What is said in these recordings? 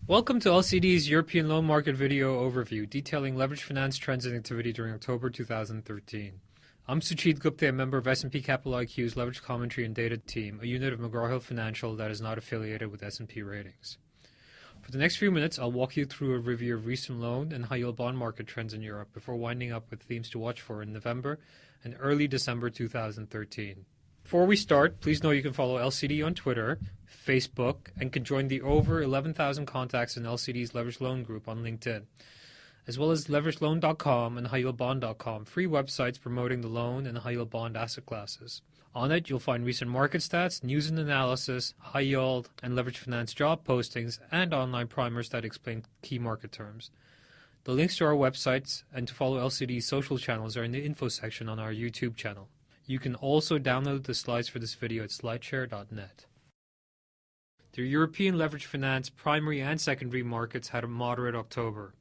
Welcome to LCD's European loan market video overview detailing leveraged finance trends and activity during October 2013. I'm Suchit Gupta, a member of S&P Capital IQ's Leveraged Commentary and Data team, a unit of McGraw-Hill Financial that is not affiliated with S&P Ratings. For the next few minutes, I'll walk you through a review of recent loan and high-yield bond market trends in Europe before winding up with themes to watch for in November and early December 2013. Before we start, please know you can follow LCD on Twitter, Facebook, and can join the over 11,000 contacts in LCD's Leveraged Loan group on LinkedIn, as well as leveragedloan.com and highyieldbond.com, free websites promoting the loan and high-yield bond asset classes. On it, you'll find recent market stats, news and analysis, high-yield and leveraged finance job postings, and online primers that explain key market terms. The links to our websites and to follow LCD's social channels are in the info section on our YouTube channel. You can also download the slides for this video at slideshare.net. The European leveraged finance primary and secondary markets had a moderate October.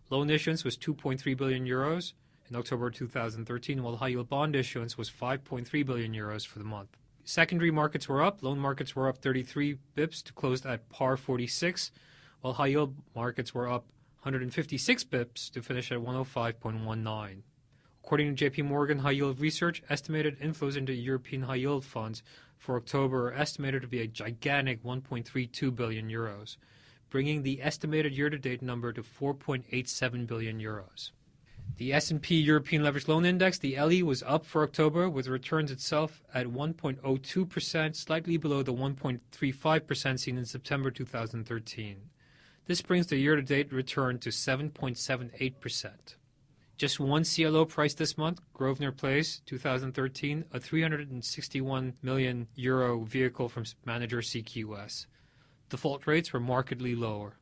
Loan issuance was 2.3 billion euros in October 2013, while high-yield bond issuance was 5.3 billion euros for the month. Secondary markets were up. Loan markets were up 33 bips to close at par 46, while high-yield markets were up 156 bips to finish at 105.19. According to JP Morgan High Yield Research, estimated inflows into European high yield funds for October are estimated to be a gigantic 1.32 billion euros, bringing the estimated year-to-date number to 4.87 billion euros. The S&P European Leveraged Loan Index, the LE, was up for October, with returns itself at 1.02%, slightly below the 1.35% seen in September 2013. This brings the year-to-date return to 7.78%. Just one CLO priced this month, Grosvenor Place, 2013, a 361 million euro vehicle from manager CQS. Default rates were markedly lower.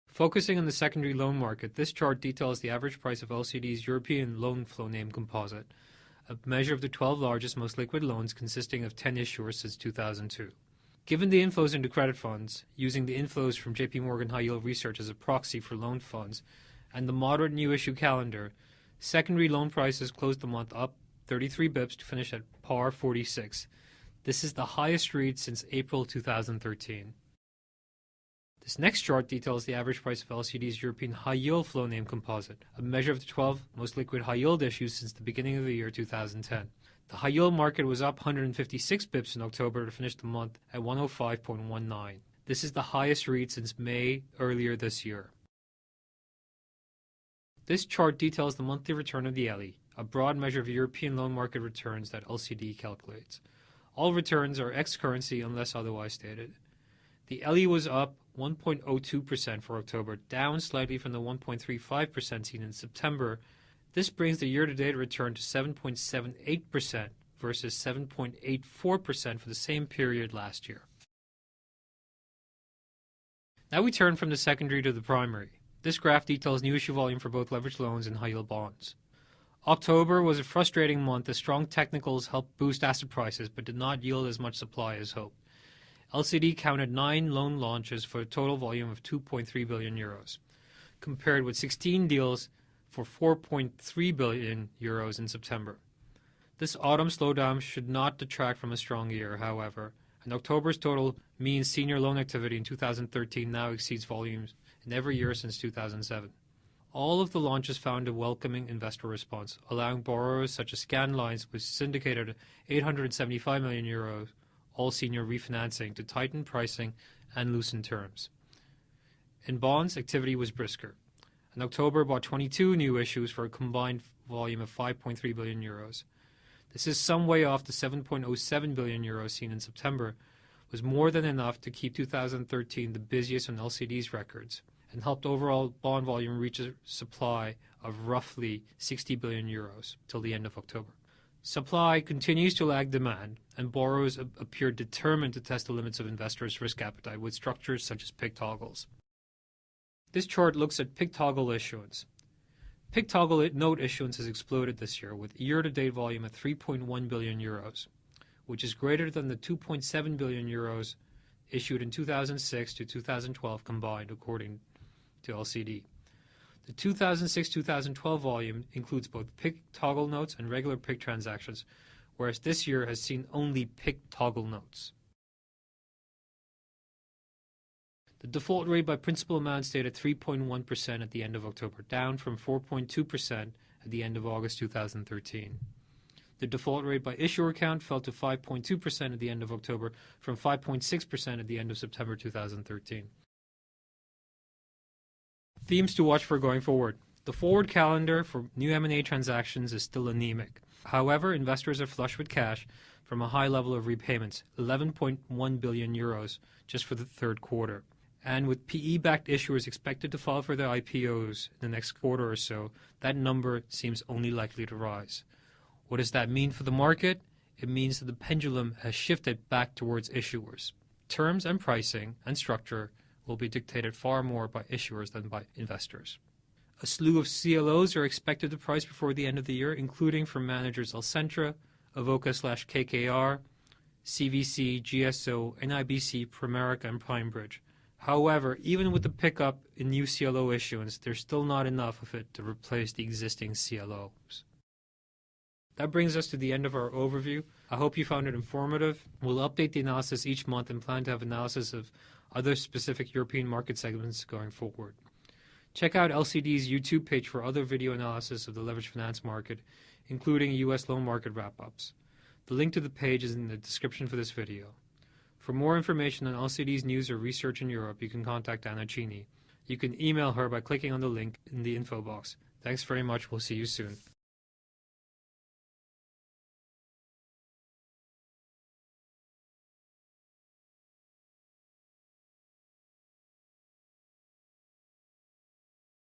Focusing on the secondary loan market, this chart details the average price of LCD's European Loan Flow Name Composite, a measure of the 12 largest, most liquid loans consisting of 10 issuers since 2002. Given the inflows into credit funds, using the inflows from JP Morgan High Yield Research as a proxy for loan funds, and the moderate new issue calendar, secondary loan prices closed the month up 33 bips to finish at par 46. This is the highest read since April 2013. This next chart details the average price of LCD's European High Yield Flow Name Composite, a measure of the 12 most liquid high yield issues since the beginning of the year 2010. The high yield market was up 156 bips in October to finish the month at 105.19. This is the highest read since May earlier this year. This chart details the monthly return of the LE, a broad measure of European loan market returns that LCD calculates. All returns are ex-currency unless otherwise stated. The LE was up 1.02% for October, down slightly from the 1.35% seen in September. This brings the year-to-date return to 7.78% versus 7.84% for the same period last year. Now we turn from the secondary to the primary. This graph details new issue volume for both leveraged loans and high-yield bonds. October was a frustrating month as strong technicals helped boost asset prices but did not yield as much supply as hoped. LCD counted 9 loan launches for a total volume of 2.3 billion euros, compared with 16 deals for 4.3 billion euros in September. This autumn slowdown should not detract from a strong year, however, and October's total mean senior loan activity in 2013 now exceeds volumes in every year since 2007. All of the launches found a welcoming investor response, allowing borrowers such as Scandlines, which syndicated 875 million euros all senior refinancing, to tighten pricing and loosen terms. In bonds, activity was brisker. In October bought 22 new issues for a combined volume of 5.3 billion euros. This is some way off the 7.07 billion euros seen in September, was more than enough to keep 2013 the busiest on LCD's records, and helped overall bond volume reach a supply of roughly 60 billion euros till the end of October. Supply continues to lag demand, and borrowers appear determined to test the limits of investors' risk appetite with structures such as PIK toggles. This chart looks at PIK toggle issuance. PIK toggle note issuance has exploded this year, with year-to-date volume at 3.1 billion euros, which is greater than the 2.7 billion euros issued in 2006 to 2012 combined, according to LCD. The 2006-2012 volume includes both PIK toggle notes and regular PIK transactions, whereas this year has seen only PIK toggle notes. The default rate by principal amount stayed at 3.1% at the end of October, down from 4.2% at the end of August 2013. The default rate by issuer count fell to 5.2% at the end of October from 5.6% at the end of September 2013. Themes to watch for going forward. The forward calendar for new M&A transactions is still anemic. However, investors are flush with cash from a high level of repayments, 11.1 billion euros just for the third quarter. And with PE-backed issuers expected to file for their IPOs in the next quarter or so, that number seems only likely to rise. What does that mean for the market? It means that the pendulum has shifted back towards issuers. Terms and pricing and structure will be dictated far more by issuers than by investors. A slew of CLOs are expected to price before the end of the year, including from managers Alcentra, Avoca/KKR, CVC, GSO, NIBC, Primerica, and PrimeBridge. However, even with the pickup in new CLO issuance, there's still not enough of it to replace the existing CLOs. That brings us to the end of our overview. I hope you found it informative. We'll update the analysis each month and plan to have analysis of other specific European market segments going forward. Check out LCD's YouTube page for other video analysis of the leveraged finance market, including U.S. loan market wrap-ups. The link to the page is in the description for this video. For more information on LCD's news or research in Europe, you can contact Anna Cini. You can email her by clicking on the link in the info box. Thanks very much. We'll see you soon.